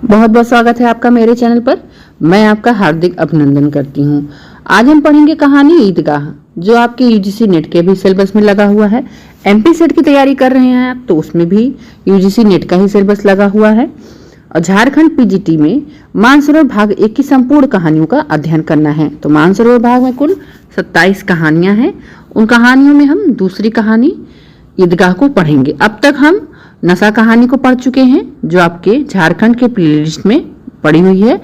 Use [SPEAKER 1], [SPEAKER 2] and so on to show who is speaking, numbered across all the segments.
[SPEAKER 1] बहुत बहुत स्वागत है आपका मेरे चैनल पर। मैं आपका हार्दिक अभिनंदन करती हूँ। आज हम पढ़ेंगे कहानी ईदगाह, जो आपके यूजीसी नेट के भी सिलेबस में लगा हुआ है। एमपी सेट की तैयारी कर रहे हैं आप तो उसमें भी यूजीसी नेट का ही सिलेबस लगा हुआ है। और झारखंड पीजीटी में मानसरोवर भाग 1 की संपूर्ण कहानियों का अध्ययन करना है। तो मानसरोवर भाग में कुल 27 कहानियां हैं। उन कहानियों में हम दूसरी कहानी ईदगाह को पढ़ेंगे। अब तक हम नशा कहानी को पढ़ चुके हैं, जो आपके झारखंड के प्लेलिस्ट में पड़ी हुई है,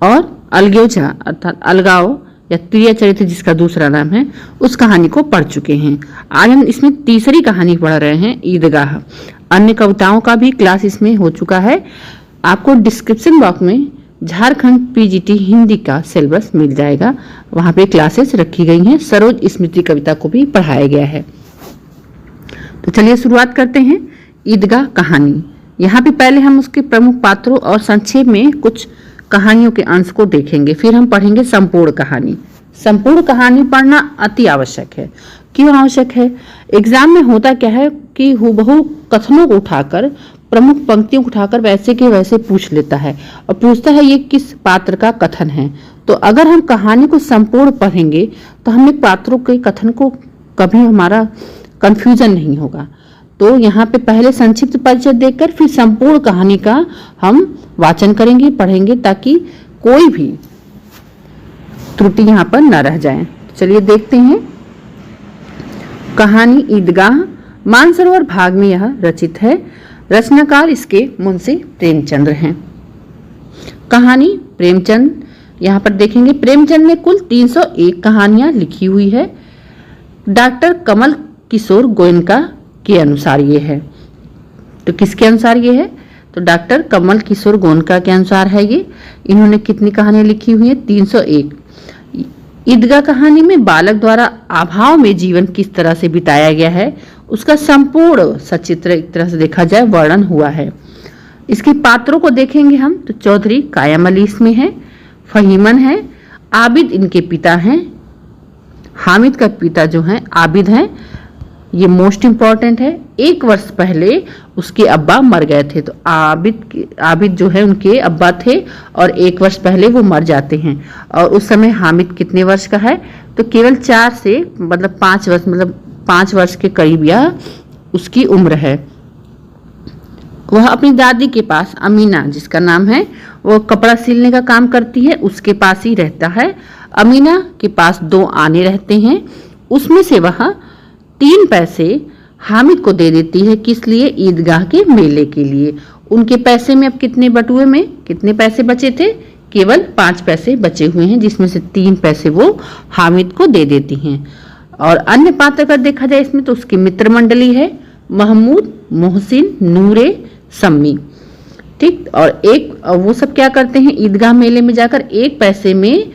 [SPEAKER 1] और अलगोजा अर्थात अलगाव या प्रिय चरित्र जिसका दूसरा नाम है, उस कहानी को पढ़ चुके हैं। आज हम इसमें तीसरी कहानी पढ़ रहे हैं, ईदगाह। अन्य कविताओं का भी क्लास इसमें हो चुका है। आपको डिस्क्रिप्शन बॉक्स में झारखंड पीजीटी हिंदी का सिलेबस मिल जाएगा, वहां पे क्लासेस रखी गई हैं। सरोज स्मृति कविता को भी पढ़ाया गया है। तो चलिए शुरुआत करते हैं। ईदगाह कहानी, यहाँ पे पहले हम उसके प्रमुख पात्रों और संक्षेप में कुछ कहानियों के अंश को देखेंगे, फिर हम पढ़ेंगे संपूर्ण कहानी। संपूर्ण कहानी पढ़ना अति आवश्यक है। क्यों आवश्यक है? एग्जाम में होता क्या है कि हूबहू कथनों को उठाकर, प्रमुख पंक्तियों को उठाकर वैसे के वैसे पूछ लेता है और पूछता है ये किस पात्र का कथन है। तो अगर हम कहानी को संपूर्ण पढ़ेंगे तो हमें पात्रों के कथन को कभी हमारा कंफ्यूजन नहीं होगा। तो यहाँ पे पहले संक्षिप्त परिचय देकर फिर संपूर्ण कहानी का हम वाचन करेंगे, पढ़ेंगे, ताकि कोई भी त्रुटि यहाँ पर न रह जाए। चलिए देखते हैं कहानी ईदगाह। मानसरोवर भाग में यह रचित है। रचनाकार इसके मुंशी प्रेमचंद हैं। कहानी प्रेमचंद, यहाँ पर देखेंगे प्रेमचंद ने कुल 301 कहानियां लिखी हुई है। डॉक्टर कमल किशोर गोयनका के अनुसार ये है। तो किसके अनुसार ये है? तो डॉक्टर कमल किशोर गोयनका के अनुसार है ये। इन्होंने कितनी कहानियां लिखी हुई है? 301। ईदगाह कहानी में बालक द्वारा अभाव में जीवन किस तरह से बिताया गया है, उसका संपूर्ण सचित्र एक तरह से देखा जाए वर्णन हुआ है। इसके पात्रों को देखेंगे हम तो चौधरी कायम अली इसमें है, फहीमन है, आबिद इनके पिता हैं, हामिद का पिता जो हैं आबिद हैं, ये मोस्ट इम्पॉर्टेंट है। 1 वर्ष पहले उसके अब्बा मर गए थे। तो आबिद जो है उनके अब्बा थे और 1 वर्ष पहले वो मर जाते हैं। और उस समय हामिद कितने वर्ष का है? तो केवल 4 से 5 वर्ष के करीब यह उसकी उम्र है। वह अपनी दादी के पास, अमीना जिसका नाम है, वो कपड़ा सिलने का काम करती है, उसके पास ही रहता है। अमीना के पास 2 आने रहते हैं, उसमें से वह 3 पैसे हामिद को दे देती है। किस लिए? ईदगाह के मेले के लिए। उनके पैसे में अब कितने बटुए में कितने पैसे बचे थे? केवल 5 पैसे बचे हुए हैं, जिसमें से 3 पैसे वो हामिद को दे देती हैं। और अन्य पात्र का देखा जाए इसमें तो उसकी मित्र मंडली है, महमूद, मोहसिन, नूरे, सम्मी, ठीक। और वो सब क्या करते हैं? ईदगाह मेले में जाकर 1 पैसे में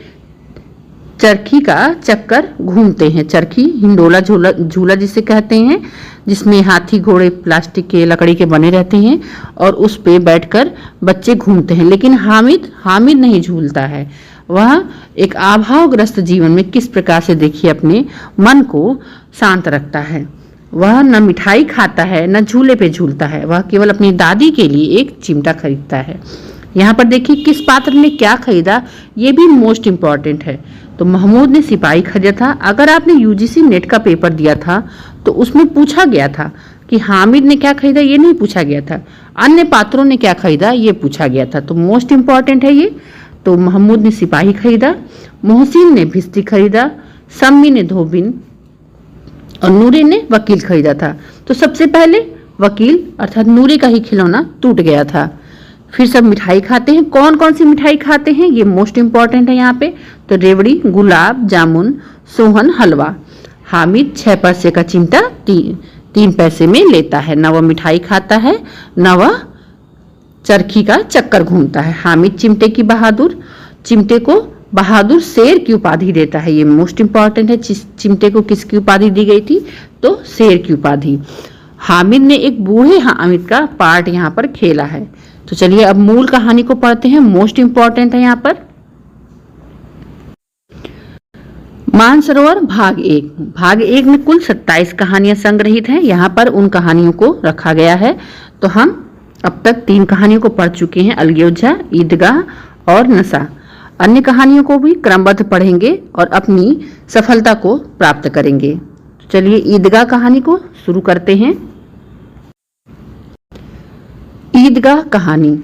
[SPEAKER 1] चरखी का चक्कर घूमते हैं। चरखी हिंडोला झूला जिसे कहते हैं, जिसमें हाथी घोड़े प्लास्टिक के लकड़ी के बने रहते हैं और उस पे बैठकर बच्चे घूमते हैं। लेकिन हामिद नहीं झूलता है। वह एक अभावग्रस्त जीवन में किस प्रकार से देखिए अपने मन को शांत रखता है। वह न मिठाई खाता है न झूले पे झूलता है, वह केवल अपनी दादी के लिए एक चिमटा खरीदता है। यहाँ पर देखिए किस पात्र ने क्या खरीदा, ये भी मोस्ट इम्पॉर्टेंट है। तो महमूद ने सिपाही खरीदा था। अगर आपने यूजीसी नेट का पेपर दिया था तो उसमें पूछा गया था कि हामिद ने क्या खरीदा, ये नहीं पूछा गया था। अन्य पात्रों ने क्या खरीदा ये पूछा गया था। तो मोस्ट इम्पॉर्टेंट है ये। तो महमूद ने सिपाही खरीदा, मोहसिन ने भिस्ती खरीदा, सम्मी ने धोबिन और नूरे ने वकील खरीदा था। तो सबसे पहले वकील अर्थात नूरे का ही खिलौना टूट गया था। फिर सब मिठाई खाते हैं। कौन कौन सी मिठाई खाते हैं ये मोस्ट इम्पॉर्टेंट है यहाँ पे। तो रेवड़ी, गुलाब जामुन, सोहन, हलवा। हामिद 6 पैसे का चिमटा 3 पैसे में लेता है। न वह मिठाई खाता है न वह चरखी का चक्कर घूमता है। हामिद चिमटे को बहादुर शेर की उपाधि देता है। ये मोस्ट इम्पॉर्टेंट है। चिमटे को किसकी उपाधि दी गई थी? तो शेर की उपाधि। हामिद ने एक बूढ़े हामिद का पार्ट यहाँ पर खेला है। तो चलिए अब मूल कहानी को पढ़ते हैं, मोस्ट इम्पॉर्टेंट है यहाँ पर। मानसरोवर भाग 1 में कुल 27 कहानियां संग्रहित हैं। यहाँ पर उन कहानियों को रखा गया है। तो हम अब तक 3 कहानियों को पढ़ चुके हैं, अलगयोजा, ईदगाह और नशा। अन्य कहानियों को भी क्रमबद्ध पढ़ेंगे और अपनी सफलता को प्राप्त करेंगे। तो चलिए ईदगाह कहानी को शुरू करते हैं। ईदगाह कहानी।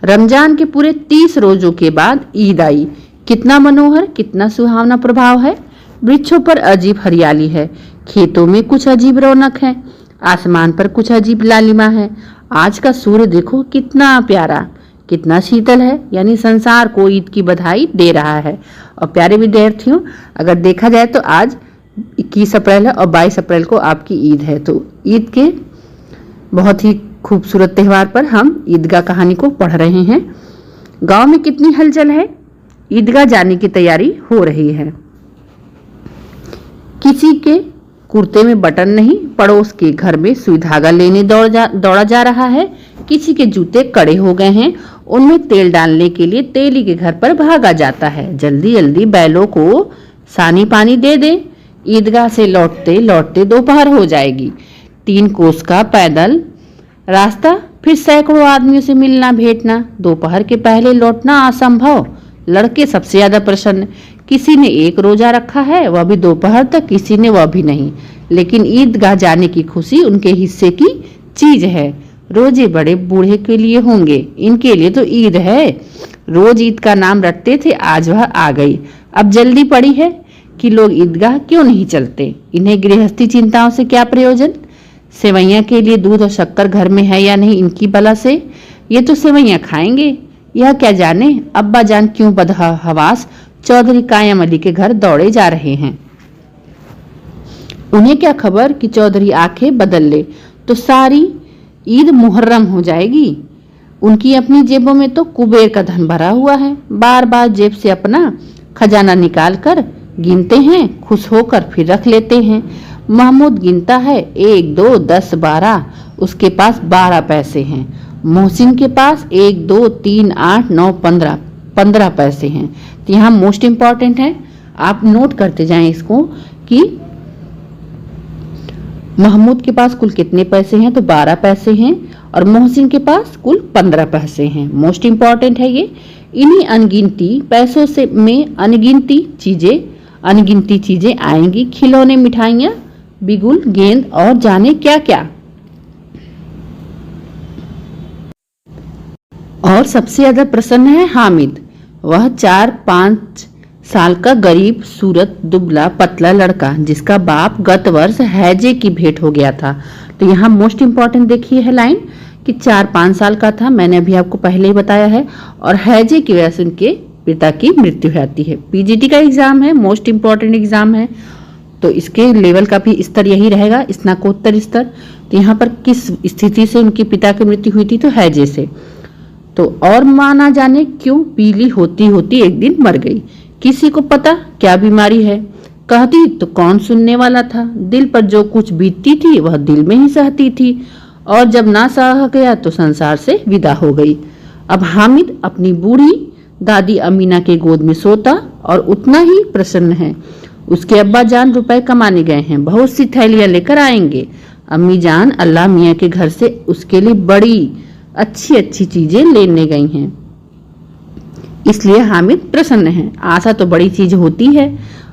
[SPEAKER 1] रमजान के पूरे 30 रोजों के बाद ईद आई। कितना मनोहर, कितना सुहावना प्रभाव है। वृक्षों पर अजीब हरियाली है, खेतों में कुछ अजीब रौनक है, आसमान पर कुछ अजीब लालिमा है। आज का सूर्य देखो कितना प्यारा, कितना शीतल है, यानी संसार को ईद की बधाई दे रहा है। और प्यारे विद्यार्थियों, अगर देखा जाए तो आज 21 अप्रैल है और 22 अप्रैल को आपकी ईद है। तो ईद के बहुत ही खूबसूरत त्यौहार पर हम ईदगाह कहानी को पढ़ रहे हैं। गांव में कितनी हलचल है, ईदगाह जाने की तैयारी हो रही है। किसी के कुर्ते में बटन नहीं, पड़ोस के घर में सुई धागा लेने दौड़ा जा रहा है। किसी के जूते कड़े हो गए हैं, उनमें तेल डालने के लिए तेली के घर पर भागा जाता है। जल्दी जल्दी बैलों को सानी पानी दे दे, ईदगाह से लौटते लौटते दोपहर हो जाएगी। 3 कोस का पैदल रास्ता, फिर सैकड़ों आदमियों से मिलना भेंटना, दोपहर के पहले लौटना असंभव। लड़के सबसे ज्यादा प्रसन्न, किसी ने 1 रोजा रखा है, वह भी दोपहर तक, किसी ने वह भी नहीं। लेकिन ईदगाह जाने की खुशी उनके हिस्से की चीज है। रोजे बड़े बूढ़े के लिए होंगे, इनके लिए तो ईद है। रोज ईद का नाम रटते थे, आज वह आ गई। अब जल्दी पड़ी है कि लोग ईदगाह क्यों नहीं चलते। इन्हें गृहस्थी चिंताओं से क्या प्रयोजन। सेवैयां के लिए दूध और शक्कर घर में है या नहीं, इनकी बला से। ये तो सेवैयां खाएंगे, यह क्या जाने अब्बा जान क्यों बदहवास चौधरी कायम अली के घर दौड़े जा रहे हैं। उन्हें क्या खबर कि चौधरी आंखें बदल ले तो सारी ईद मुहर्रम हो जाएगी। उनकी अपनी जेबों में तो कुबेर का धन भरा हुआ है। बार बार जेब से अपना खजाना निकाल कर गिनते हैं, खुश होकर फिर रख लेते हैं। महमूद गिनता है 1 2 10 12, उसके पास 12 पैसे हैं। मोहसिन के पास 1 2 3 8 9 15 पैसे हैं। तो यहाँ मोस्ट इम्पॉर्टेंट है, आप नोट करते जाएं इसको कि महमूद के पास कुल कितने पैसे हैं, तो 12 पैसे हैं, और मोहसिन के पास कुल 15 पैसे हैं। मोस्ट इम्पॉर्टेंट है ये। इन्हीं अनगिनती पैसों से में अनगिनती चीजें आएंगी, खिलौने, मिठाइयाँ, बिगुल, गेंद और जाने क्या क्या। और सबसे ज्यादा प्रसन्न है हामिद। वह 4-5 साल का गरीब सूरत दुबला पतला लड़का, जिसका बाप गत वर्ष हैजे की भेंट हो गया था। तो यहाँ मोस्ट इम्पॉर्टेंट देखिए है लाइन कि 4-5 साल का था, मैंने अभी आपको पहले ही बताया है, और हैजे की वजह से उनके पिता की मृत्यु हो जाती है। पीजीटी का एग्जाम है, मोस्ट इम्पॉर्टेंट एग्जाम है, तो इसके लेवल का भी स्तर यही रहेगा, स्नाकोत्तर स्तर। तो यहाँ पर किस स्थिति से उनके पिता की मृत्यु हुई थी, तो हैजे से। तो और माना जाने क्यों पीली होती होती एक दिन मर गई। किसी को पता क्या बीमारी है, कहती तो कौन सुनने वाला था। दिल पर जो कुछ बीतती थी वह दिल में ही सहती थी, और जब ना सह गया तो संसार से विदा हो गई। अब हामिद अपनी बूढ़ी दादी अमीना के गोद में सोता और उतना ही प्रसन्न है। उसके अब्बा जान रुपए कमाने गए हैं, बहुत सी थैलियां लेकर आएंगे। अम्मी जान अल्लाह मियाँ के घर से उसके लिए बड़ी अच्छी अच्छी चीजें लेने गई हैं, इसलिए हामिद प्रसन्न है। आशा तो बड़ी चीज होती है,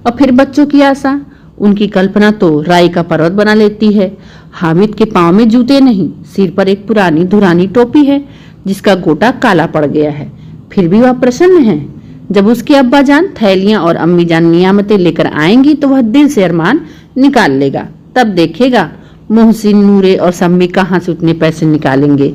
[SPEAKER 1] और फिर बच्चों की आशा, उनकी कल्पना तो राई का पर्वत बना लेती है। हामिद के पांव में जूते नहीं, सिर पर एक पुरानी धुरानी टोपी है जिसका गोटा काला पड़ गया है, फिर भी वह प्रसन्न है। जब उसके अब्बा जान थैलियां और अम्मी जान नियामतें लेकर आएंगी तो वह दिल से अरमान निकाल लेगा। तब देखेगा मोहसिन, नूरे और सम्मी कहाँ से उतने पैसे निकालेंगे।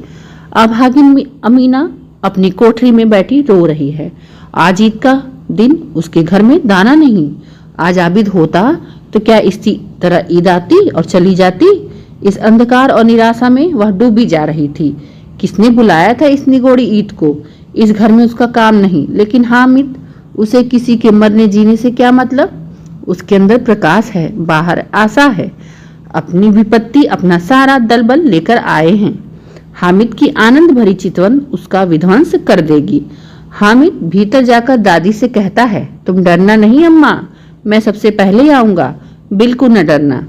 [SPEAKER 1] अब हागिन अमीना अपनी कोठरी में बैठी रो रही है। आज ईद का दिन, उसके घर में दाना नहीं। आज आबिद होता तो क्या इसी तरह ईद आती और चली जाती। इस अंधकार और निराशा में वह डूबी जा रही थी। किसने बुलाया था इस निगोड़ी ईद को। इस घर में उसका काम नहीं, लेकिन हामिद, उसे किसी के मरने जीने से क्या मतलब। उसके अंदर प्रकाश है, बाहर आशा है। अपनी विपत्ति अपना सारा दलबल लेकर आए हैं। हामिद की आनंद भरी चितवन उसका विध्वंस कर देगी। हामिद भीतर जाकर दादी से कहता है, तुम डरना नहीं अम्मा, मैं सबसे पहले आऊंगा, बिल्कुल न डरना।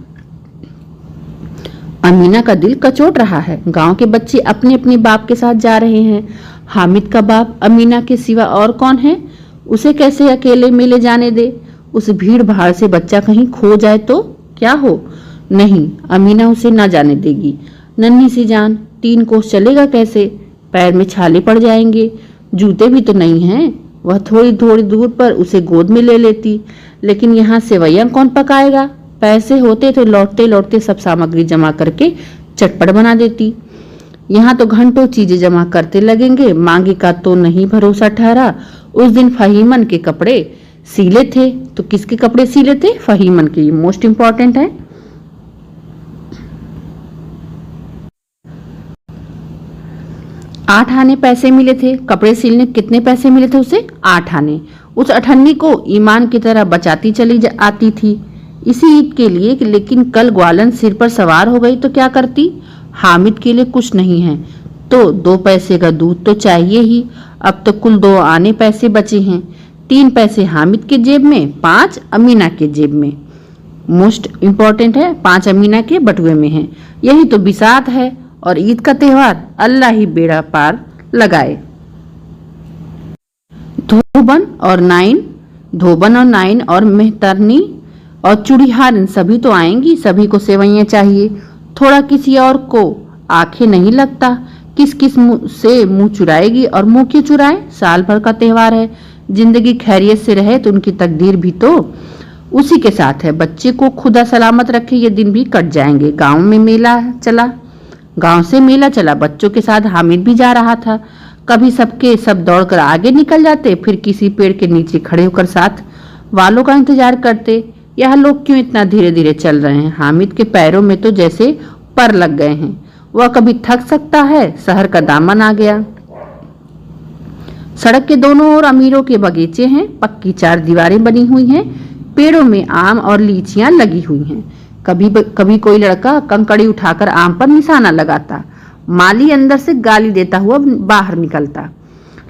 [SPEAKER 1] अमीना का दिल कचोट रहा है। गांव के बच्चे अपने अपने बाप के साथ जा रहे हैं। हामिद का बाप अमीना के सिवा और कौन है? उसे कैसे अकेले मेले जाने दे? उस भीड़ भाड़ से बच्चा कहीं खो जाए तो क्या हो? नहीं, अमीना उसे ना जाने देगी। नन्ही सी जान, 3 कोस चलेगा कैसे? पैर में छाले पड़ जाएंगे, जूते भी तो नहीं हैं। वह थोड़ी थोड़ी दूर पर उसे गोद में ले लेती, लेकिन यहाँ सेवैयां कौन पकाएगा? पैसे होते तो लौटते लौटते सब सामग्री जमा करके चटपट बना देती। यहाँ तो घंटों चीजें जमा करते लगेंगे। मांगे का तो नहीं भरोसा ठहरा। उस दिन फहीमन के कपड़े सीले थे। तो किसके कपड़े सीले थे? फहीमन के। ये मोस्ट इंपॉर्टेंट है। 8 आने पैसे मिले थे। कपड़े सिलने कितने पैसे मिले थे उसे? 8 आने। उस अठन्नी को ईमान की तरह बचाती चली आती थी इसी ईद के लिए। लेकिन कल ग्वालन सिर पर सवार हो गई तो क्या करती? हामिद के लिए कुछ नहीं है तो 2 पैसे का दूध तो चाहिए ही। अब तो कुल 2 आने पैसे बचे हैं। 3 पैसे हामिद के जेब में, 5 अमीना के जेब में। मोस्ट इम्पोर्टेंट है, 5 अमीना के बटुए में है। यही तो बिसात है और ईद का त्योहार। अल्लाह ही बेड़ा पार लगाए। धोबन और नाइन और मेहतरनी और चूड़ीहार इन सभी तो आएंगी। सभी को सेवैयां चाहिए। थोड़ा किसी और को आंखें नहीं लगता। किस किस से मुंह चुराएगी और मुंह क्यों चुराए? साल भर का त्योहार है। जिंदगी खैरियत से रहे तो उनकी तकदीर भी तो उसी के साथ है। बच्चे को खुदा सलामत रखे, ये दिन भी कट जाएंगे। गांव से मेला चला। बच्चों के साथ हामिद भी जा रहा था। कभी सबके सब दौड़कर आगे निकल जाते, फिर किसी पेड़ के नीचे खड़े होकर साथ वालों का इंतजार करते। यह लोग क्यों इतना धीरे धीरे चल रहे हैं? हामिद के पैरों में तो जैसे पर लग गए हैं। वह कभी थक सकता है। शहर का दामन आ गया। सड़क के दोनों ओर अमीरों के बगीचे हैं। पक्की 4 दीवारें बनी हुई हैं। पेड़ों में आम और लीचियां लगी हुई हैं। कभी कोई लड़का कंकड़ी उठाकर आम पर निशाना लगाता। माली अंदर से गाली देता हुआ बाहर निकलता।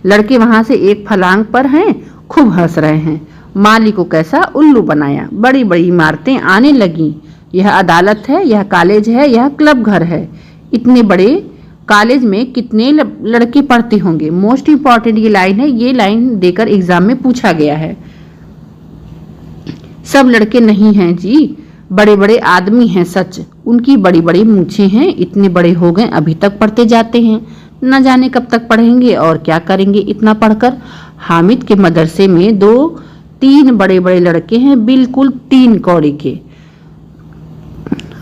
[SPEAKER 1] लड़के वहां से एक फलांग पर हैं, खूब हंस रहे हैं। माली को कैसा उल्लू बनाया। बड़ी बड़ी इमारतें आने लगी। यह अदालत है, यह कॉलेज है, यह क्लब घर है। इतने बड़े कॉलेज में कितने लड़के पढ़ते होंगे? मोस्ट इंपॉर्टेंट ये लाइन है। ये लाइन देकर एग्जाम में पूछा गया है। सब लड़के नहीं हैं जी, बड़े बड़े आदमी हैं सच। उनकी बड़ी बड़ी मूछें हैं। इतने बड़े हो गए अभी तक पढ़ते जाते हैं। न जाने कब तक पढ़ेंगे और क्या करेंगे इतना पढ़कर। हामिद के मदरसे में 2-3 बड़े बड़े लड़के हैं, बिल्कुल 3 कौड़ी के।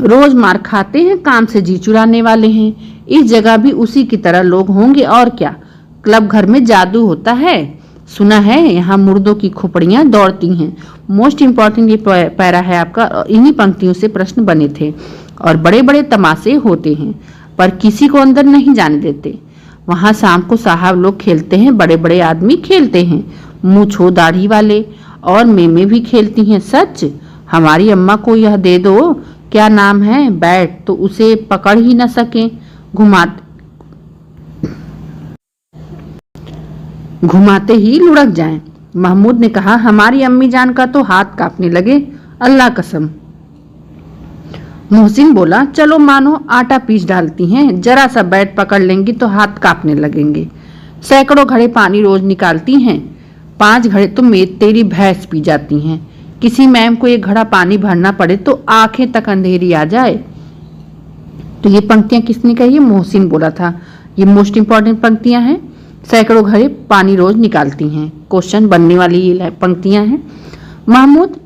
[SPEAKER 1] रोज मार खाते हैं, काम से जी चुराने वाले हैं। इस जगह भी उसी की तरह लोग होंगे और क्या। क्लब घर में जादू होता है, सुना है। यहाँ मुर्दों की खोपड़ियां दौड़ती हैं। मोस्ट इंपॉर्टेंट ये पैरा है आपका। इन्हीं पंक्तियों से प्रश्न बने थे। और बड़े बड़े तमाशे होते हैं पर किसी को अंदर नहीं जाने देते। वहां शाम को साहब लोग खेलते हैं, बड़े बड़े आदमी खेलते हैं, मूंछों दाढ़ी वाले, और मेमे भी खेलती हैं। सच, हमारी अम्मा को यह दे दो, क्या नाम है, बैट, तो उसे पकड़ ही न सके, घुमाते ही लुढ़क जाएं। महमूद ने कहा, हमारी अम्मी जान का तो हाथ कांपने लगे, अल्लाह कसम। मोहसिन बोला, चलो मानो आटा पीस डालती हैं, जरा सा बैट पकड़ लेंगी तो हाथ कांपने लगेंगे। सैकड़ों घड़े पानी रोज निकालती हैं, 5 घड़े तो तेरी भैंस पी जाती हैं। किसी मैम को 1 घड़ा पानी भरना पड़े तो आंखें तक अंधेरी आ जाए। तो ये पंक्तियां किसने कही? मोहसिन बोला था। ये मोस्ट इंपॉर्टेंट पंक्तियां हैं। सैकड़ों घड़े पानी रोज निकालती हैं, क्वेश्चन बनने वाली ये पंक्तियां हैं। महमूद,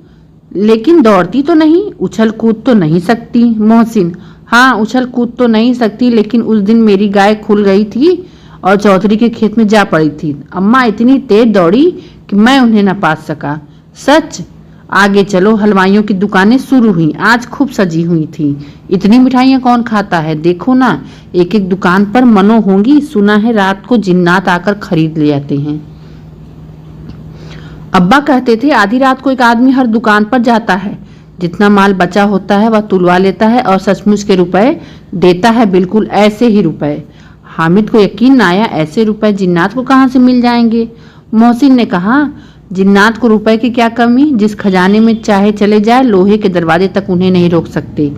[SPEAKER 1] लेकिन दौड़ती तो नहीं, उछल कूद तो नहीं सकती। मोहसिन, हाँ उछल कूद तो नहीं सकती, लेकिन उस दिन मेरी गाय खुल गई थी और चौधरी के खेत में जा पड़ी थी। अम्मा इतनी तेज दौड़ी कि मैं उन्हें न पास सका। सच। आगे चलो, हलवाइयों की दुकानें शुरू हुई, आज खूब सजी हुई थी। इतनी मिठाइयाँ कौन खाता है, देखो ना, एक एक दुकान पर मनो होंगी। सुना है रात को जिन्नात आकर खरीद ले जाते हैं। अब्बा कहते थे आधी रात को एक आदमी हर दुकान पर जाता है, जितना माल बचा होता है वह तुलवा लेता है और सचमुच के रुपए देता है, बिल्कुल ऐसे ही रुपए। हामिद को यकीन न आया, ऐसे रुपए जिन्नात को कहाँ से मिल जाएंगे। मोहसिन ने कहा, जिन्नात को रुपए की क्या कमी, जिस खजाने में चाहे चले जाए, लोहे के दरवाजे तक उन्हें नहीं रोक सकते।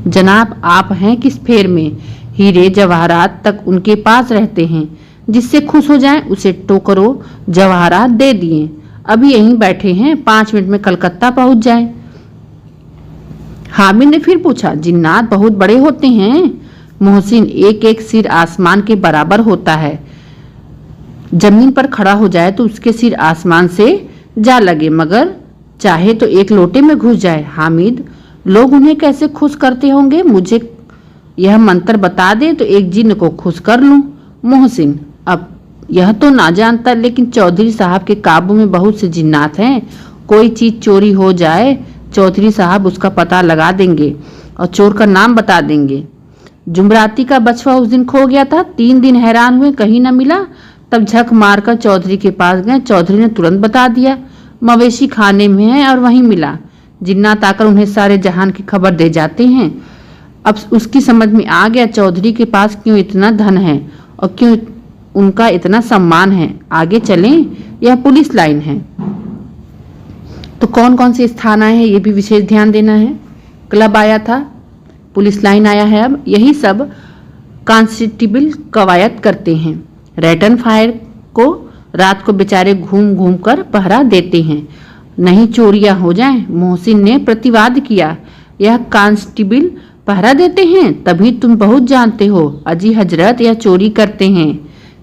[SPEAKER 1] जनाब आप हैं किस फेर में, हीरे जवाहरात तक उनके पास रहते हैं, जिससे खुश हो जाएं उसे टोकरो जवाहरात दे दिए, अभी यहीं बैठे हैं, 5 मिनट में कलकत्ता पहुंच जाए। हामिद ने फिर पूछा, जिन्नात बहुत बड़े होते हैं मोहसिन, एक एक सिर आसमान के बराबर होता है, जमीन पर खड़ा हो जाए तो उसके सिर आसमान से जा लगे, मगर चाहे तो एक लोटे में घुस जाए। हामिद, लोग उन्हें कैसे खुश करते होंगे, मुझे यह मंत्र बता दे तो एक जिन्न को खुश कर लूं। मोहसिन, अब यह तो ना जानता, लेकिन चौधरी साहब के काबू में बहुत से जिन्नात हैं, कोई चीज चोरी हो जाए चौधरी साहब उसका पता लगा देंगे और चोर का नाम बता देंगे। जुमराती का बछवा उस दिन खो गया था, 3 दिन हैरान हुए, कहीं न मिला, तब झक मारकर चौधरी के पास गए, चौधरी ने तुरंत बता दिया, मवेशी खाने में है और वहीं मिला। जिन्नात आकर उन्हें सारे जहान की खबर दे जाते हैं। अब उसकी समझ में आ गया चौधरी के पास क्यों इतना धन है और क्यों उनका इतना सम्मान है। आगे चलें, यह पुलिस लाइन है, तो कौन कौन से स्थान आए हैं ये भी विशेष ध्यान देना है। क्लब आया था, पुलिस लाइन आया है, अब यही सब कांस्टेबल कवायद करते हैं। रैटन फायर को रात को बेचारे घूम घूम कर पहरा देते हैं, नहीं चोरियां हो जाएं। मोहसिन ने प्रतिवाद किया, यह कांस्टेबल पहरा देते हैं, तभी तुम बहुत जानते हो, अजी हजरत यह चोरी करते हैं।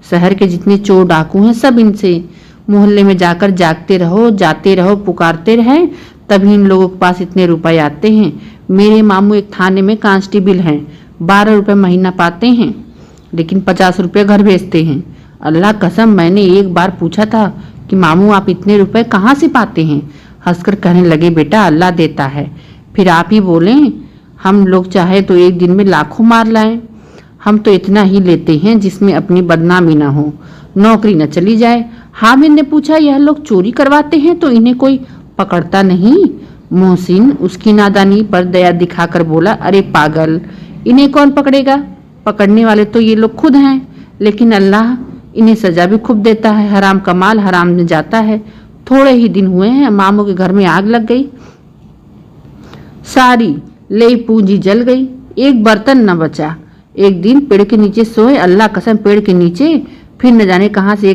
[SPEAKER 1] शहर के जितने चोर डाकू हैं सब इनसे, मोहल्ले में जाकर जागते रहो, जाते रहो, पुकारते रहें, तभी इन लोगों के पास इतने रुपए आते हैं। मेरे मामू एक थाने में कांस्टेबल हैं, 12 रुपए महीना पाते हैं, लेकिन 50 रुपए घर भेजते हैं। अल्लाह कसम, मैंने एक बार पूछा था कि मामू आप इतने रुपए कहाँ से पाते हैं, हंसकर कहने लगे, बेटा अल्लाह देता है। फिर आप ही बोले, हम लोग चाहे तो एक दिन में लाखों मार लाएं, हम तो इतना ही लेते हैं जिसमें अपनी बदनामी ना हो, नौकरी न चली जाए। हामिद ने पूछा, यह लोग चोरी करवाते हैं तो इन्हें कोई पकड़ता नहीं? मोहसिन उसकी नादानी पर दया दिखाकर बोला, अरे पागल, इन्हें कौन पकड़ेगा, पकड़ने वाले तो ये लोग खुद हैं, लेकिन अल्लाह इन्हें सजा भी खूब देता है। हराम का माल हराम में जाता है। थोड़े ही दिन हुए हैं, मामू के घर में आग लग गई, सारी ले पूंजी जल गई, एक बर्तन न बचा। एक दिन पेड़ के नीचे सोए, अल्लाह कसम पेड़ के नीचे, फिर न जाने कहां से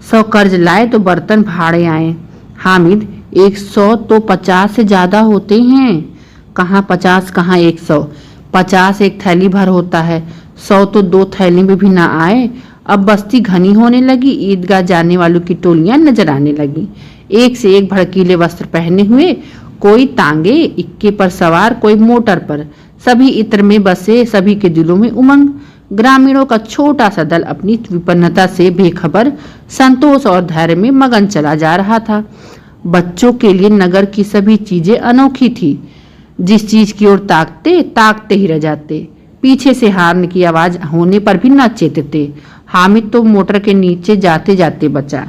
[SPEAKER 1] 100 कर्ज लाए तो बर्तन भाड़े आए। हामिद, 100 तो 50 से ज्यादा होते हैं, कहाँ 50 कहाँ 100, 50 एक थैली भर होता है, 100 तो 2 थैली में भी ना आए। अब बस्ती घनी होने लगी, ईदगाह जाने वालों की टोलियां नजर आने लगी, एक से एक भड़कीले वस्त्र पहने हुए, कोई तांगे इक्के पर सवार, कोई मोटर पर, सभी इत्र में बसे, सभी के दिलों में उमंग। ग्रामीणों का छोटा सा दल अपनी विपन्नता से बेखबर संतोष और धैर्य में मगन चला जा रहा था। बच्चों के लिए नगर की सभी चीजें अनोखी थी, जिस चीज की ओर ताकते ताकते ही रह जाते। पीछे से हार्न की आवाज होने पर भी न चेतते। हामिद तो मोटर के नीचे जाते जाते बचा।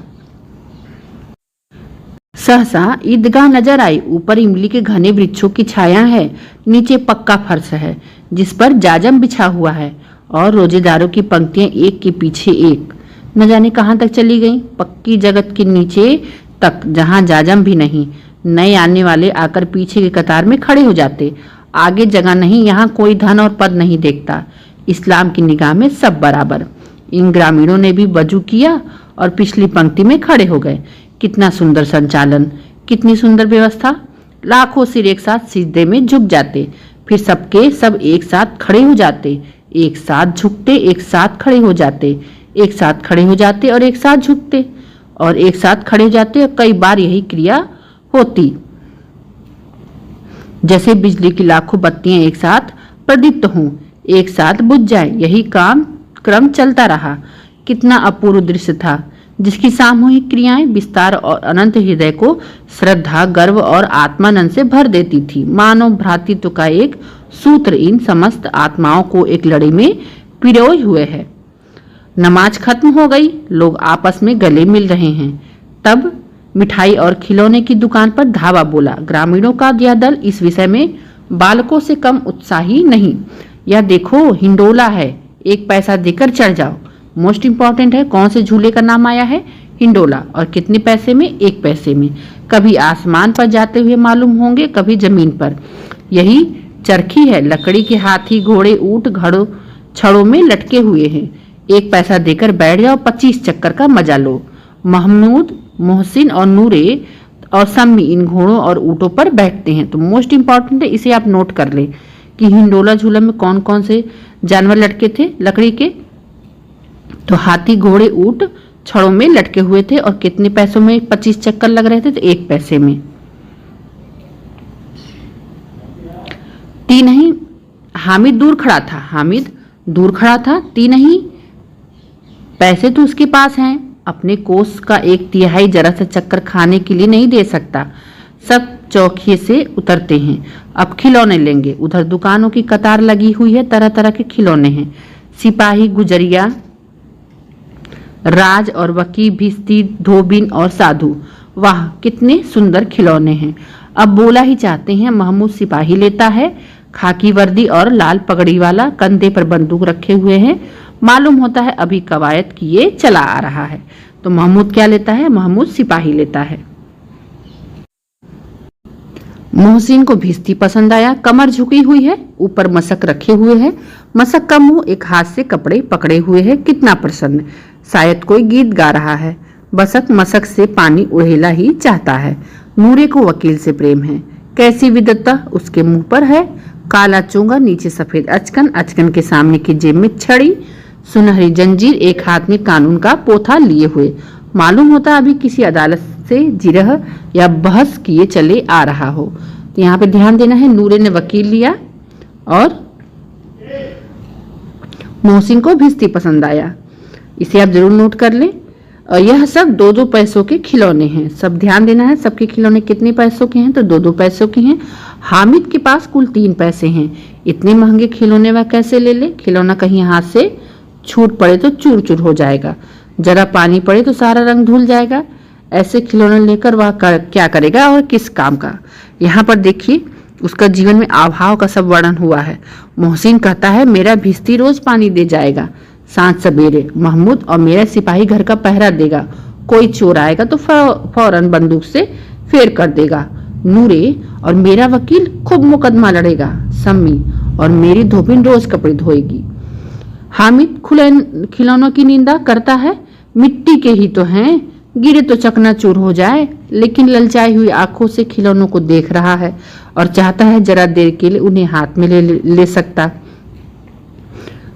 [SPEAKER 1] सहसा ईदगाह नजर आई, ऊपर इमली के घने वृक्षों की छाया है, नीचे पक्का फर्श है जिस पर जाजम बिछा हुआ है और रोजेदारों की पंक्तियां एक के पीछे एक न जाने कहां तक चली गईं, पक्की जगत के नीचे तक जहां जाजम भी नहीं। नए आने वाले आकर पीछे की कतार में खड़े हो जाते, आगे जगह नहीं, यहाँ कोई धन और पद नहीं देखता, इस्लाम की निगाह में सब बराबर। इन ग्रामीणों ने भी वजू किया और पिछली पंक्ति में खड़े हो गए। कितना सुंदर संचालन, कितनी सुंदर व्यवस्था। लाखों सिर एक साथ सिजदे में झुक जाते, फिर सबके सब एक साथ खड़े हो जाते, एक साथ झुकते, एक साथ खड़े हो जाते, एक साथ खड़े हो जाते और एक साथ झुकते और एक साथ खड़े हो जाते। और कई बार यही क्रिया होती, जैसे बिजली की लाखों बत्तियां एक साथ प्रदीप्त हों, एक साथ बुझ जाएं। यही क्रम चलता रहा। कितना अपूर्व दृश्य था, जिसकी सामूहिक क्रियाएं विस्तार और अनंत हृदय को श्रद्धा, गर्व और आत्मानंद से भर देती थी। मानव भ्रातृत्व का एक सूत्र इन समस्त आत्माओं को एक लड़ी में पिरोए हुए है। नमाज खत्म हो गई, लोग आपस में गले मिल रहे हैं। तब मिठाई और खिलौने की दुकान पर धावा बोला। ग्रामीणों का यह दल इस विषय में बालकों से कम उत्साही नहीं। यह देखो हिंडोला है, 1 पैसा देकर चढ़ जाओ। मोस्ट इंपॉर्टेंट है, कौन से झूले का नाम आया है? हिंडोला। और कितने पैसे में? 1 पैसे में। कभी आसमान पर जाते हुए मालूम होंगे, कभी जमीन पर। यही चरखी है, लकड़ी के हाथी घोड़े ऊंट घड़ों छड़ों में लटके हुए हैं। 1 पैसा देकर बैठ जाओ, 25 चक्कर का मजा लो। महमूद, मोहसिन और नूरे और सम्मी इन घोड़ों और ऊँटों पर बैठते हैं। तो मोस्ट इंपॉर्टेंट है, इसे आप नोट कर ले कि हिंडोला झूला में कौन कौन से जानवर लटके थे लकड़ी के। तो हाथी घोड़े ऊंट छड़ों में लटके हुए थे। और कितने पैसों में 25 चक्कर लग रहे थे? तो 1 पैसे में। ती नहीं, हामिद दूर खड़ा था। हामिद दूर खड़ा था, ती नहीं, पैसे तो उसके पास हैं। अपने कोष का 1/3 जरा सा चक्कर खाने के लिए नहीं दे सकता। सब चौकिए से उतरते हैं। अब खिलौने लेंगे। उधर दुकानों की कतार लगी हुई है, तरह तरह के खिलौने हैं। सिपाही, गुजरिया, राज और वकी, भिस्ती, धोबिन और साधु। वाह कितने सुंदर खिलौने हैं। अब बोला ही चाहते हैं। महमूद सिपाही लेता है, खाकी वर्दी और लाल पगड़ी वाला, कंधे पर बंदूक रखे हुए हैं। मालूम होता है अभी कवायद किए चला आ रहा है। तो महमूद क्या लेता है? महमूद सिपाही लेता है। मोहसिन को भिस्ती पसंद आया। कमर झुकी हुई है, ऊपर मशक रखे हुए हैं। मशक का मुंह एक हाथ से कपड़े पकड़े हुए है। कितना प्रसन्न, शायद कोई गीत गा रहा है। बसक मशक से पानी उड़ेला ही चाहता है। नूरे को वकील से प्रेम है। कैसी विद्वता उसके मुंह पर है। काला चोंगा, नीचे सफेद अचकन, अचकन के सामने की जेब में छड़ी, सुनहरी जंजीर, एक हाथ में कानून का पोथा लिए हुए। मालूम होता अभी किसी अदालत से जिरह या बहस किए चले आ रहा हो। तो यहाँ पे ध्यान देना है, नूरे ने वकील लिया और मोहसिन को भिस्ती पसंद आया। इसे आप जरूर नोट कर लें। और यह सब 2-2 पैसों के खिलौने हैं। सब ध्यान देना है, सबके खिलौने कितने पैसों के हैं? तो 2-2 पैसों के हैं। हामिद के पास कुल 3 पैसे हैं। इतने महंगे खिलौने वह कैसे ले ले? खिलौना कहीं हाथ से छूट पड़े तो चूर चूर हो जाएगा, जरा पानी पड़े तो सारा रंग धुल जाएगा। ऐसे खिलौने लेकर वह क्या करेगा और किस काम का? यहाँ पर देखिए उसका जीवन में अभाव का सब वर्णन हुआ है। मोहसिन कहता है मेरा भिस्ती रोज पानी दे जाएगा सांझ सवेरे। महमूद और मेरा सिपाही घर का पहरा देगा। कोई चोर आएगा तो फौरन बंदूक से फेर कर देगा। नूरे और मेरा वकील खूब मुकदमा लड़ेगा। सम्मी और मेरी धोबिन रोज कपड़े धोएगी। हामिद खिलौनों की निंदा करता है। मिट्टी के ही तो हैं, गिरे तो चकनाचूर हो जाए। लेकिन ललचाई हुई आंखों से खिलौनों को देख रहा है और चाहता है जरा देर के लिए उन्हें हाथ में ले सकता।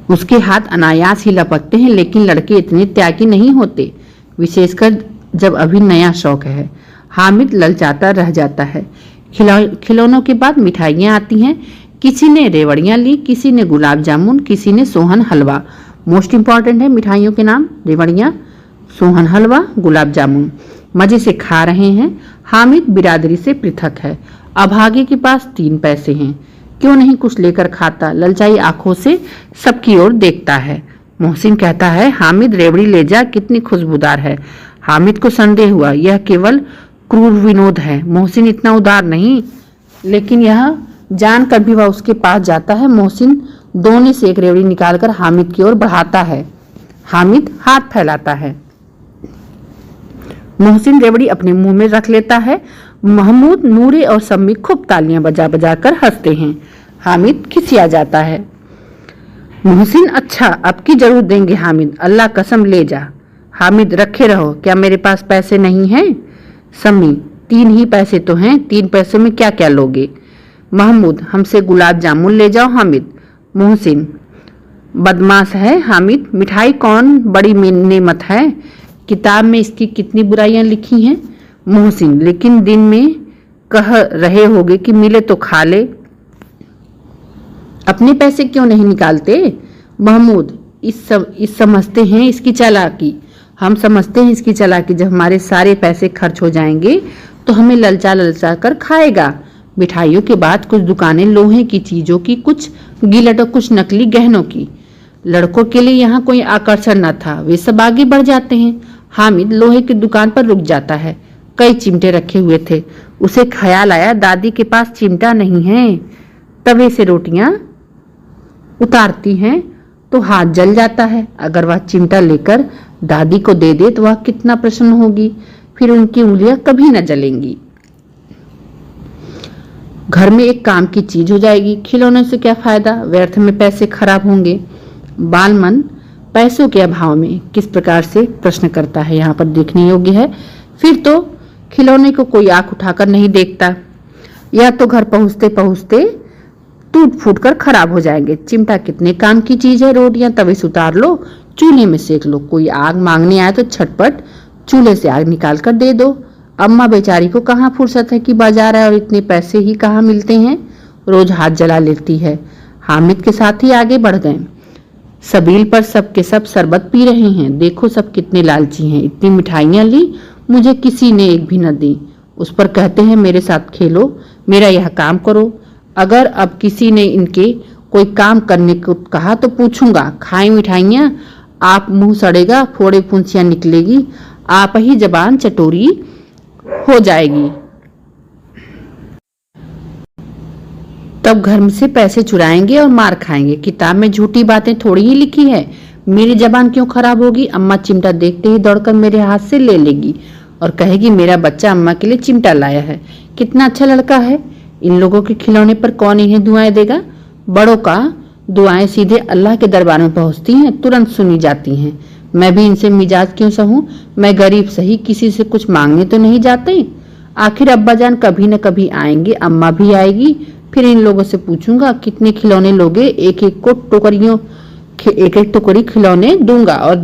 [SPEAKER 1] उसके हाथ अनायास ही लपकते हैं, लेकिन लड़के इतने त्यागी नहीं होते, विशेषकर जब अभी नया शौक है। हामिद ललचाता रह जाता है। खिलौनों के बाद मिठाइयाँ आती हैं। किसी ने रेवड़ियाँ ली, किसी ने गुलाब जामुन, किसी ने सोहन हलवा। मोस्ट इंपॉर्टेंट है मिठाइयों के नाम, रेवड़ियाँ, सोहन हलवा, गुलाब जामुन। मजे से खा रहे हैं। हामिद बिरादरी से पृथक है। अभागे के पास 3 पैसे हैं, क्यों नहीं कुछ लेकर खाता? ललचाई आंखों से सबकी ओर देखता है। मोहसिन कहता है हामिद रेवड़ी ले जा, कितनी खुशबूदार है। हामिद को संदेह हुआ यह केवल क्रूर विनोद है। मोहसिन इतना उदार नहीं, लेकिन यह जानकर भी वह उसके पास जाता है। मोहसिन दोने से एक रेवड़ी निकालकर हामिद की ओर बढ़ाता है। हामिद हाथ फैलाता है। मोहसिन रेवड़ी अपने मुंह में रख लेता है। महमूद, नूरे और सम्मी खूब तालियां बजा बजा कर हंसते हैं। हामिद खिसिया जाता है। मोहसिन अच्छा अब की जरूर देंगे। हामिद अल्लाह कसम ले जा। हामिद रखे रहो, क्या मेरे पास पैसे नहीं हैं? सम्मी 3 ही पैसे तो हैं, 3 पैसे में क्या क्या लोगे? महमूद हमसे गुलाब जामुन ले जाओ। हामिद, मोहसिन बदमाश है। हामिद मिठाई कौन बड़ी नेमत है, किताब में इसकी कितनी बुराइयां लिखी हैं। मोहसिन लेकिन दिन में कह रहे होगे कि मिले तो खा ले, अपने पैसे क्यों नहीं निकालते? महमूद इस समझते हैं इसकी चालाकी। हम समझते हैं इसकी चालाकी, जब हमारे सारे पैसे खर्च हो जाएंगे तो हमें ललचा ललचा कर खाएगा। मिठाइयों के बाद कुछ दुकानें लोहे की चीजों की, कुछ गिलट और कुछ नकली गहनों की। लड़कों के लिए यहाँ कोई आकर्षण न था, वे सब आगे बढ़ जाते हैं। हामिद लोहे की दुकान पर रुक जाता है। कई चिमटे रखे हुए थे। उसे ख्याल आया दादी के पास चिमटा नहीं है। तवे से रोटियां उतारती हैं तो हाथ जल जाता है। अगर वह चिमटा लेकर दादी को दे दे तो वह कितना प्रसन्न होगी, फिर उनकी उंगलियां कभी न जलेंगी। घर में एक काम की चीज हो जाएगी। खिलौने से क्या फायदा, व्यर्थ में पैसे खराब होंगे। बाल मन पैसों के अभाव में किस प्रकार से प्रश्न करता है, यहाँ पर देखने योग्य है। फिर तो खिलौने को कोई आंख उठाकर नहीं देखता, या तो घर पहुंचते पहुंचते टूट फूट कर खराब हो जाएंगे। चिमटा कितने काम की चीज है, रोटियां तवे से उतार लो, चूल्हे में सेक लो। कोई आग मांगने आए तो झटपट चूल्हे से आग निकाल कर दे दो। अम्मा बेचारी को कहाँ फुर्सत है कि बाजार है और इतने पैसे ही कहाँ मिलते हैं, रोज हाथ जला लेती है। हामिद के साथ ही आगे बढ़ गए। सबील पर सब के सब शरबत पी रहे हैं। देखो सब कितने लालची हैं, इतनी मिठाइयां ली, मुझे किसी ने एक भी न दी। उस पर कहते हैं मेरे साथ खेलो, मेरा यह काम करो। अगर अब किसी ने इनके कोई काम करने को कहा तो पूछूंगा, खाई मिठाइयां, आप मुंह सड़ेगा, फोड़े फुंसियां निकलेगी, आप ही जबान चटोरी हो जाएगी। तब घर से पैसे चुराएंगे और मार खाएंगे। किताब में झूठी बातें थोड़ी ही लिखी है, मेरी जबान क्यों खराब होगी। अम्मा चिमटा देखते ही दौड़कर मेरे हाथ से ले लेगी और कहेगी मेरा बच्चा अम्मा के लिए चिमटा लाया है, कितना अच्छा लड़का है। इन लोगों के खिलौने पर कौन इन्हें दुआएं देगा। बड़ों का दुआएं सीधे अल्लाह के दरबार में पहुंचती हैं, तुरंत सुनी जाती हैं। मैं भी इनसे मिजाज क्यों सहूं, मैं गरीब सही, किसी से कुछ मांगने तो नहीं जाते। आखिर अब्बा जान कभी न कभी आएंगे, अम्मा भी आएगी, फिर इन लोगों से पूछूंगा कितने खिलौने लोगे। एक एक टुकड़ी खिलौने दूंगा और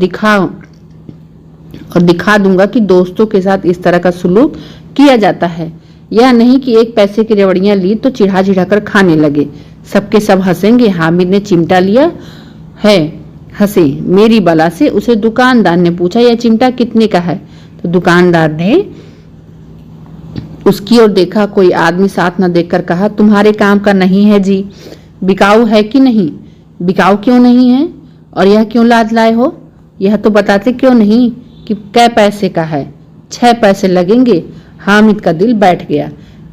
[SPEAKER 1] दिखा दूंगा कि दोस्तों के साथ इस तरह का सुलूक किया जाता है। यह नहीं कि एक पैसे की रेवड़ियां ली तो चिढ़ा चिढ़ा कर खाने लगे। सबके सब हंसेंगे। हामिद ने चिमटा लिया है, हंसे मेरी बला से। उसे दुकानदार ने पूछा यह चिमटा कितने का है, तो दुकानदार ने उसकी ओर देखा। कोई आदमी साथ न देखकर कहा तुम्हारे काम का नहीं है जी, बिकाऊ है कि नहीं। बिकाऊ क्यों नहीं है, और यह क्यों लाद लाए हो, यह तो बताते क्यों नहीं कि कै पैसे का है। 6 पैसे लगेंगे। हामिद का दिल बैठ गया।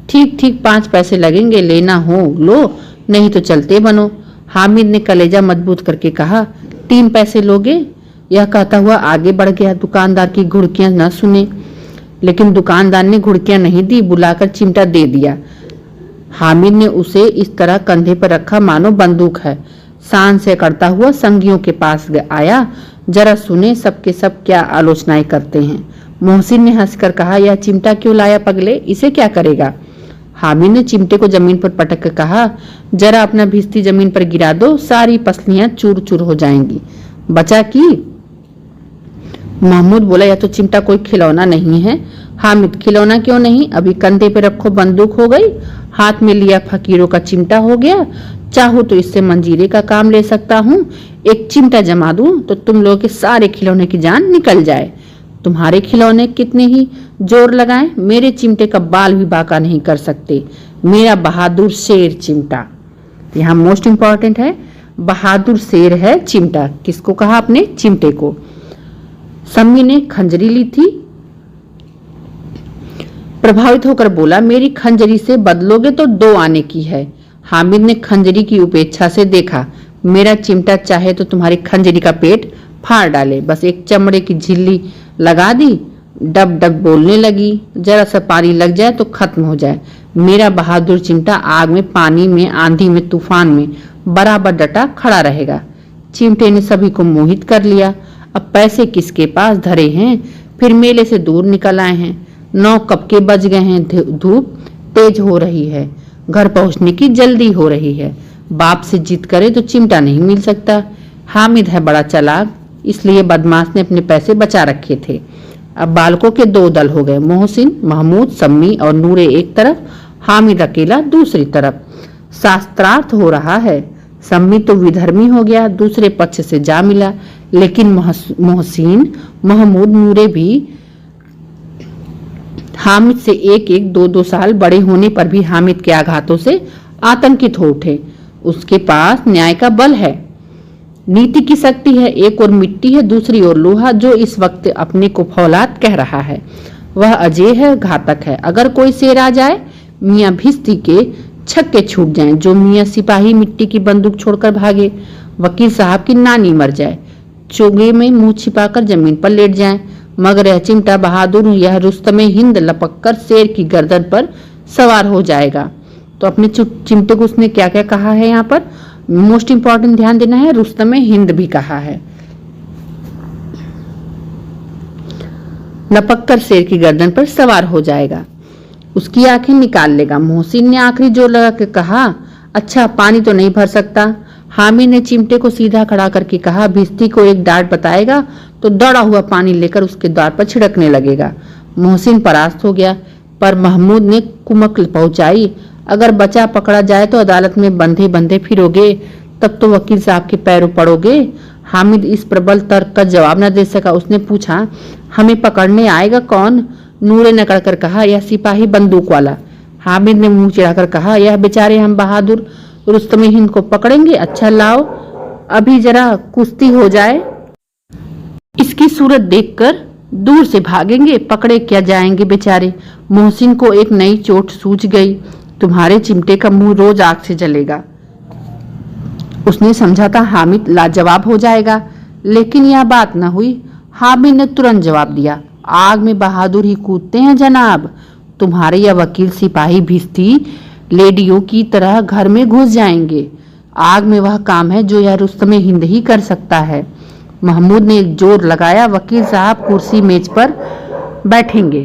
[SPEAKER 1] ठीक ठीक 5 पैसे लगेंगे, लेना हो लो, नहीं तो चलते बनो। हामिद ने कलेजा मजबूत करके कहा 3 पैसे लोगे। यह कहता हुआ आगे बढ़ गया। दुकानदार की घुड़कियां न सुने, लेकिन दुकानदार ने घुड़कियां नहीं दी, बुलाकर चिमटा दे दिया। हामिद ने उसे इस तरह कंधे पर रखा मानो बंदूक है। शान से करता हुआ संगियों के पास आया। जरा सुने सबके सब क्या आलोचनाएं करते हैं। मोहसिन ने हंसकर कहा यह चिमटा क्यों लाया पगले, इसे क्या करेगा। हामिद ने चिमटे को जमीन पर पटक कर कहा जरा अपना भिस्ती जमीन पर गिरा दो, सारी पसलियां चूर चूर हो जाएंगी। बचा की महमूद बोला यह तो चिमटा कोई खिलौना नहीं है। हामिद खिलौना क्यों नहीं, अभी कंधे पे रखो बंदूक हो गई, हाथ में लिया फकीरों का चिमटा हो गया। चाहूं तो इससे मंजीरे का काम ले सकता हूँ। एक चिमटा जमा दूं तो तुम लोगों के सारे खिलौने की जान निकल जाए। तुम्हारे खिलौने कितने ही जोर लगाएं, मेरे चिमटे का बाल भी बाका नहीं कर सकते। मेरा बहादुर शेर चिमटा, यहाँ मोस्ट इंपॉर्टेंट है, बहादुर शेर है चिमटा। किसको कहा, अपने चिमटे को। सम्मी ने खंजरी ली थी, प्रभावित होकर बोला मेरी खंजरी से बदलोगे तो 2 आने की है। हामिद ने खंजरी की उपेक्षा से देखा। मेरा चिमटा चाहे तो तुम्हारी खंजरी का पेट फाड़ डाले, बस एक चमड़े की झिल्ली लगा दी, डब डब बोलने लगी। जरा सा पानी लग जाए तो खत्म हो जाए। मेरा बहादुर चिमटा आग में, पानी में, आंधी में, तूफान में बराबर डटा खड़ा रहेगा। चिमटे ने सभी को मोहित कर लिया। अब पैसे किसके पास धरे हैं, फिर मेले से दूर निकल आए हैं। 9 कब के बज गए हैं, धूप तेज हो रही है, घर पहुंचने की जल्दी हो रही है। बाप से जिद करे तो चिमटा नहीं मिल सकता। हामिद है बड़ा चालाक, इसलिए बदमाश ने अपने पैसे बचा रखे थे। अब बालकों के 2 दल हो गए, मोहसिन, महमूद, सम्मी और नूरे एक तरफ, हामिद अकेला दूसरी तरफ। शास्त्रार्थ हो रहा है। सम्मी तो विधर्मी हो गया, दूसरे पक्ष से जा मिला, लेकिन मोहसिन, महमूद, नूरे भी हामिद से 1-1, 2-2 साल बड़े होने पर भी हामिद के आघातों से आतंकित हो उठे। उसके पास न्याय का बल है, नीति की शक्ति है। एक और मिट्टी है, दूसरी ओर लोहा, जो इस वक्त अपने को फौलाद कह रहा है। वह अजय है, घातक है। अगर कोई शेर आ जाए, मियाँ भिस्ती के छक्के छूट जाएं, जो मियाँ सिपाही मिट्टी की बंदूक छोड़कर भागे, वकील साहब की नानी मर जाए, चोगे में मुंह छिपाकर जमीन पर लेट जाए, मगर यह चिमटा बहादुर, यह रुस्तमे हिंद लपक कर शेर की गर्दन पर सवार हो जाएगा। तो अपने चिमटे को उसने क्या क्या कहा है, यहाँ पर मोस्ट इंपॉर्टेंट ध्यान देना है, रुस्तम हिंद भी कहा है। लपक कर शेर की गर्दन पर सवार हो जाएगा, उसकी आंखें निकाल लेगा। मोहसिन ने आखिरी जोर लगा के कहा, अच्छा पानी तो नहीं भर सकता। हामिद ने चिमटे को सीधा खड़ा करके कहा, भिश्ती को एक डांट बताएगा तो दौड़ा हुआ पानी लेकर उसके द्वार पर छिड़कने लगेगा। मोहसिन परास्त हो गया, पर महमूद ने कुमक पहुंचाई, अगर बचा पकड़ा जाए तो अदालत में बंधे बंधे फिरोगे, तब तो वकील साहब के पैरों पड़ोगे। हामिद इस प्रबल तर्क का जवाब न दे सका। उसने पूछा, हमें पकड़ने आएगा कौन? नूरे ने कड़कर कहा, यह सिपाही बंदूक वाला। हामिद ने मुंह चिढ़ाकर कहा, यह बेचारे हम बहादुर रुस्तम हिंद को पकड़ेंगे? अच्छा लाओ, अभी जरा कुश्ती हो जाए, इसकी सूरत देखकर दूर से भागेंगे, पकड़े क्या जाएंगे बेचारे। मोहसिन को एक नई चोट सूझ गई, तुम्हारे चिमटे का मुंह रोज आग से जलेगा। उसने समझा था हामिद लाजवाब हो जाएगा, लेकिन यह बात न हुई। हामिद ने तुरंत जवाब दिया, आग में बहादुर ही कूदते हैं जनाब। तुम्हारे या वकील सिपाही भिश्ती लेडियों की तरह घर में घुस जाएंगे। आग में वह काम है जो यह रुस्तम हिंद ही कर सकता है। महमूद ने एक जोर लगाया, वकील साहब कुर्सी मेज पर बैठेंगे।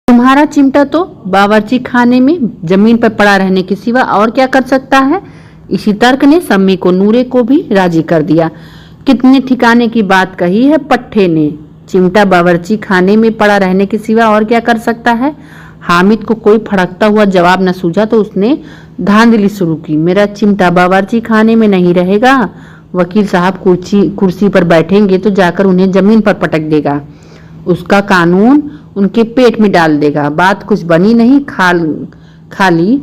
[SPEAKER 1] तुम्हारा चिमटा तो बावर्ची खाने में जमीन पर पड़ा रहने के सिवा और क्या कर सकता है? इसी तर्क ने सम्मी को नूरे को भी राजी कर दिया। कितने ठिकाने की बात कही है पट्टे ने, चिमटा बावर्ची खाने में पड़ा रहने के सिवा और क्या कर सकता है? हामिद को कोई फड़कता हुआ जवाब न सूझा तो उसने धांधली शुरू की, मेरा चिमटा बावर्ची खाने में नहीं रहेगा। वकील साहब कुर्सी पर बैठेंगे तो जाकर उन्हें जमीन पर पटक देगा, उसका कानून उनके पेट में डाल देगा। बात कुछ बनी नहीं, खाली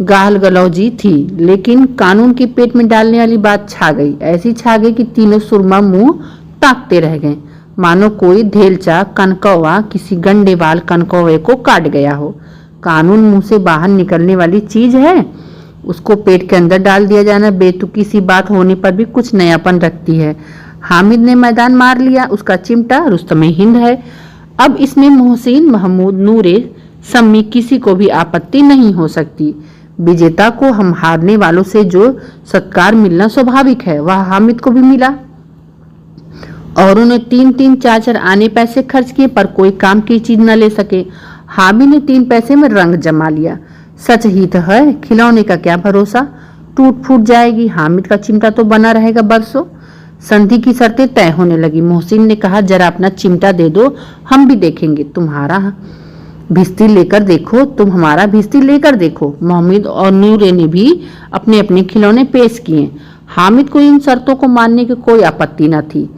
[SPEAKER 1] गाल गलौजी थी, लेकिन कानून के पेट में डालने वाली बात छा गई। ऐसी छा गई कि तीनों सुरमा मुंह ताकते रह गए, मानो कोई धेलचा कनकौवा किसी गंडेवाल कनकौवे को काट गया हो। कानून मुंह से बाहर निकलने वाली चीज है, उसको पेट के अंदर डाल दिया जाना बेतुकी सी बात होने पर भी कुछ नयापन रखती है। हामिद ने मैदान मार लिया, उसका चिमटा रुस्तम हिंद है। अब इसमें मोहसिन, महमूद, नूरे, सम्मी किसी को भी आपत्ति नहीं हो सकती। विजेता को हम हारने वालों से जो सत्कार मिलना स्वाभाविक है, वह हामिद को भी मिला। और उन्हें 3-3, 4-4 आने पैसे खर्च किए पर कोई काम की चीज न ले सके। हामिद ने 3 पैसे में रंग जमा लिया। सच ही तो है, खिलौने का क्या भरोसा, टूट फूट जाएगी। हामिद का चिमटा तो बना रहेगा बरसों। संधि की शर्तें तय होने लगी। मोहसिन ने कहा, जरा अपना चिमटा दे दो, हम भी देखेंगे। तुम्हारा भिश्ती लेकर देखो, तुम हमारा भिश्ती लेकर देखो। मोहम्मद और नूरे ने भी अपने अपने खिलौने पेश किए। हामिद को इन शर्तों को मानने की कोई आपत्ति न थी।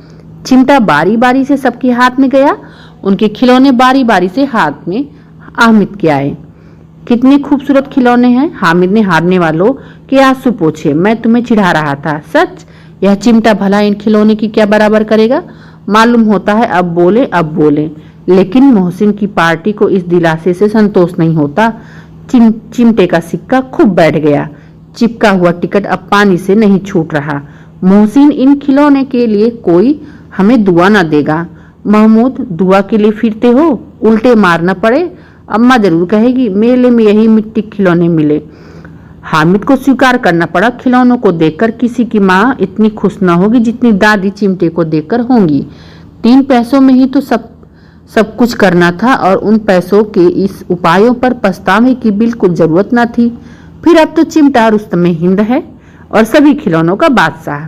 [SPEAKER 1] चिमटा बारी बारी से सबके हाथ में गया, उनके खिलौने बारी बारी से हाथ में हामिद के आए। कितने खूबसूरत खिलौने हैं। हामिद ने हारने वालों के आंसू पोंछे, मैं तुम्हें चिढ़ा रहा था, सच यह चिमटा भला इन खिलौने की क्या बराबर करेगा? मालूम होता है अब बोले। लेकिन मोहसिन की पार्टी को इस दिलासे से संतोष नहीं होता। चिमटे का सिक्का खूब बैठ गया, चिपका हुआ टिकट अब पानी से नहीं छूट रहा। मोहसिन, इन खिलौने के लिए कोई हमें दुआ न देगा। महमूद, दुआ के लिए फिरते हो, उल्टे मारना पड़े, अम्मा जरूर कहेगी मेले में यही मिट्टी खिलौने मिले। हामिद को स्वीकार करना पड़ा, खिलौनों को देखकर किसी की माँ इतनी खुश न होगी जितनी दादी चिमटे को देखकर होंगी। 3 पैसों में ही तो सब कुछ करना था और उन पैसों के इस उपायों पर पछतावे की बिल्कुल जरूरत न थी। फिर अब तो चिमटा रुस्तम हिंद है और सभी खिलौनों का बादशाह।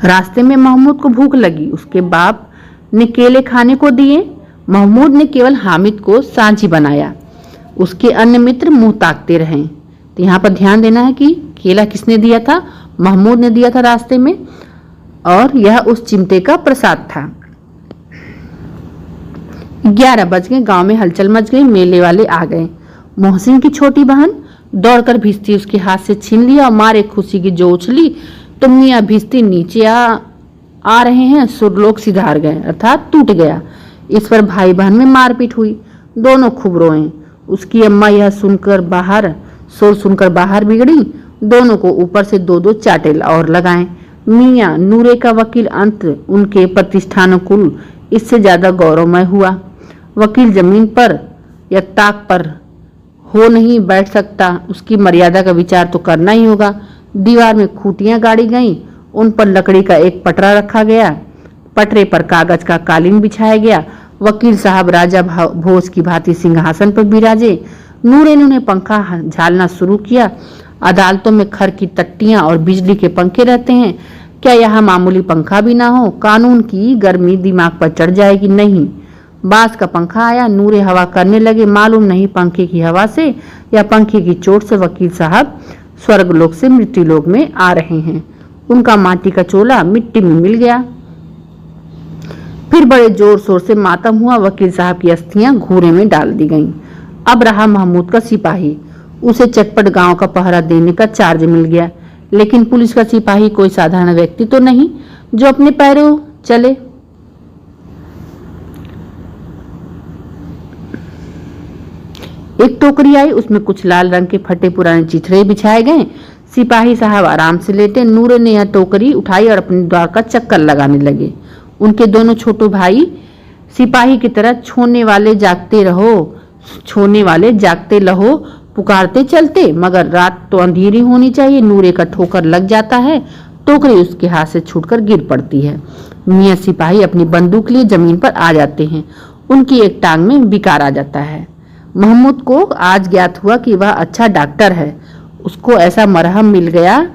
[SPEAKER 1] रास्ते में महमूद को भूख लगी, उसके बाप ने केले खाने को दिए। महमूद ने केवल हामिद को सांझी बनाया, उसके अन्य मित्र मुंह ताकते रहे। तो यहाँ पर ध्यान देना है कि केला किसने दिया था? महमूद ने दिया था रास्ते में, और यह उस चिमटे का प्रसाद था। 11 बज गए, गांव में हलचल मच गई, मेले वाले आ गए। मोहसिन की छोटी बहन दौड़कर भिश्ती उसके हाथ से छीन लिया और मारे खुशी की जो उछली तो मियाँ भिश्ती नीचे आ रहे हैं, सुरलोक सिधार गए, अर्थात टूट गया। इस पर भाई बहन में मारपीट हुई, दोनों खूब रोए। उसकी अम्मा यह शोर सुनकर बाहर बिगड़ी, दोनों को ऊपर से 2-2 चाटे और लगाए। मियाँ नूरे का वकील अंत उनके प्रतिष्ठानुकूल इससे ज्यादा गौरवमय हुआ। वकील जमीन पर या ताक पर हो नहीं बैठ सकता, उसकी मर्यादा का विचार तो करना ही होगा। दीवार में खूंटियां गाड़ी गईं, उन पर लकड़ी का एक पटरा रखा गया, पटरे पर कागज का कालीन बिछाया गया। वकील साहब राजा भोज की भांति सिंहासन पर बिराजे। नूरेन ने पंखा झालना शुरू किया। अदालतों में खर की तट्टियां और बिजली के पंखे रहते हैं, क्या यहाँ मामूली पंखा भी ना हो? कानून की गर्मी दिमाग पर चढ़ जाएगी। नहीं, बांस का पंखा आया, नूरे हवा करने लगे। मालूम नहीं पंखे की हवा से या पंखे की चोट से वकील साहब स्वर्गलोक से मृत्युलोक में आ रहे हैं। उनका माटी का चोला मिट्टी में मिल गया। फिर बड़े जोर शोर से मातम हुआ। वकील साहब की अस्थियां घूरे में डाल दी गईं। अब रहा महमूद का सिपाही। उसे चटपट गांव का पहरा देने का चार्ज मिल गया। लेकिन पुलिस का सिपाही कोई साधारण व्यक्ति तो नहीं जो अपने पैरों चले। एक टोकरी आई, उसमें कुछ लाल रंग के फटे पुराने चिथड़े बिछाए गए। सिपाही साहब आराम से लेटे। नूरे ने यह टोकरी उठाई और अपने द्वार का चक्कर लगाने लगे। उनके दोनों छोटे भाई सिपाही की तरह छोने वाले जागते रहो पुकारते चलते, मगर रात तो अंधेरी होनी चाहिए। नूरे का ठोकर लग जाता है, टोकरी उसके हाथ से छूटकर गिर पड़ती है। मियां सिपाही अपनी बंदूक लिए जमीन पर आ जाते हैं। उनकी एक टांग में विकार आ जाता है। महमूद को आज ज्ञात हुआ कि वह अच्छा डॉक्टर है। उसको ऐसा मरहम मिल गया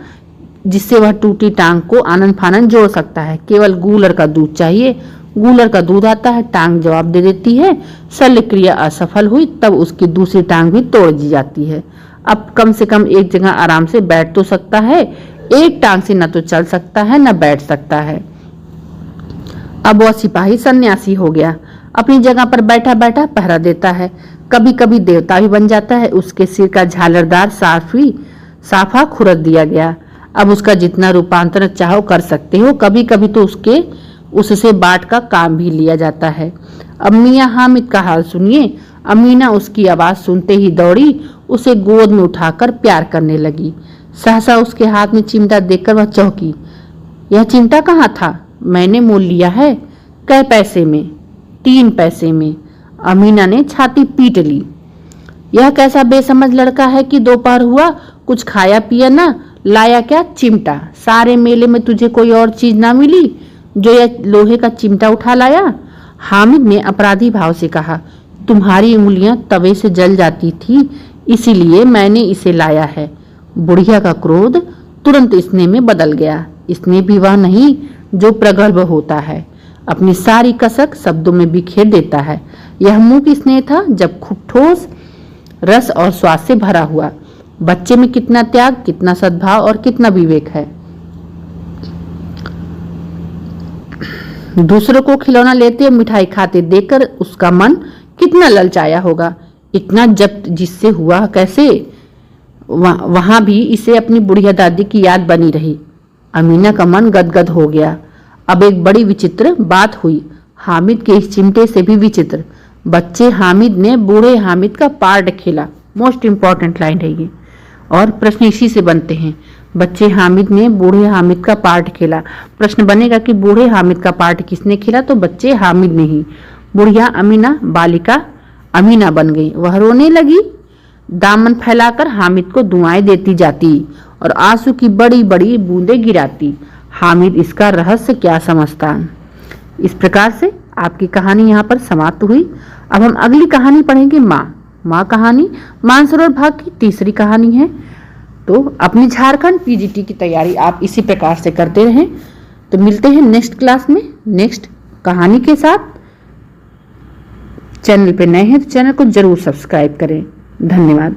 [SPEAKER 1] जिससे वह टूटी टांग को आनन फानन जोड़ सकता है। केवल गूलर का दूध चाहिए। गूलर का दूध आता है, टांग जवाब दे देती है। शल्य क्रिया असफल हुई तब उसकी दूसरी टांग भी तोड़ दी जाती है। अब कम से कम एक जगह आराम से बैठ तो सकता है। एक टांग से न तो चल सकता है न बैठ सकता है। अब वह सिपाही सन्यासी हो गया। अपनी जगह पर बैठा बैठा पहरा देता है। कभी कभी देवता भी बन जाता है। उसके सिर का झालरदार साफा खुरद दिया गया। अब उसका जितना रूपांतरण चाहो कर सकते हो। कभी कभी तो उससे बाट का काम भी लिया जाता है। अब मियां हामिद का हाल सुनिए। अमीना उसकी आवाज सुनते ही दौड़ी, उसे गोद में उठाकर प्यार करने लगी। सहसा उसके हाथ में चिमटा देखकर वह चौंकी। यह चिमटा कहाँ था? मैंने मोल लिया है। कै पैसे में? 3 पैसे में। अमीना ने छाती पीट ली। यह कैसा बेसमझ लड़का है कि दोपहर हुआ, कुछ खाया पिया ना, लाया क्या? चिमटा। सारे मेले में तुझे कोई और चीज ना मिली जो यह लोहे का चिमटा उठा लाया? हामिद ने अपराधी भाव से कहा, तुम्हारी उंगलियां तवे से जल जाती थी, इसीलिए मैंने इसे लाया है। बुढ़िया का क्रोध तुरंत स्नेह में बदल गया। स्नेह भी वह नहीं जो प्रगल्भ होता है, अपनी सारी कसक शब्दों में बिखेर देता है। यह मूक स्नेह था, जब खूब ठोस रस और स्वाद से भरा हुआ। बच्चे में कितना त्याग, कितना सद्भाव और कितना विवेक है। दूसरों को खिलौना लेते और मिठाई खाते देखकर उसका मन कितना ललचाया होगा। इतना जब्त जिससे हुआ कैसे? वहां भी इसे अपनी बुढ़िया दादी की याद बनी रही। अमीना का मन गदगद हो गया। अब एक बड़ी विचित्र बात हुई, हामिद के इस चिमटे से भी विचित्र। बच्चे हामिद ने बूढ़े हामिद का पार्ट खेला। मोस्ट इंपॉर्टेंट लाइन है ये, और प्रश्न इसी से बनते हैं। बच्चे हामिद ने बूढ़े हामिद का पार्ट खेला। प्रश्न बनेगा कि बूढ़े हामिद का पार्ट किसने खेला? तो बच्चे हामिद ने ही। बुढ़िया अमीना बालिका अमीना बन गई। वह रोने लगी, दामन फैलाकर हामिद को दुआएं देती जाती और आंसू की बड़ी बड़ी बूंदें गिराती। हामिद इसका रहस्य क्या समझता? इस प्रकार से आपकी कहानी यहाँ पर समाप्त हुई। अब हम अगली कहानी पढ़ेंगे, माँ कहानी। मानसरोवर भाग की तीसरी कहानी है। तो अपनी झारखंड पीजीटी की तैयारी आप इसी प्रकार से करते रहें। तो मिलते हैं नेक्स्ट क्लास में नेक्स्ट कहानी के साथ। चैनल पे नए हैं तो चैनल को जरूर सब्सक्राइब करें। धन्यवाद।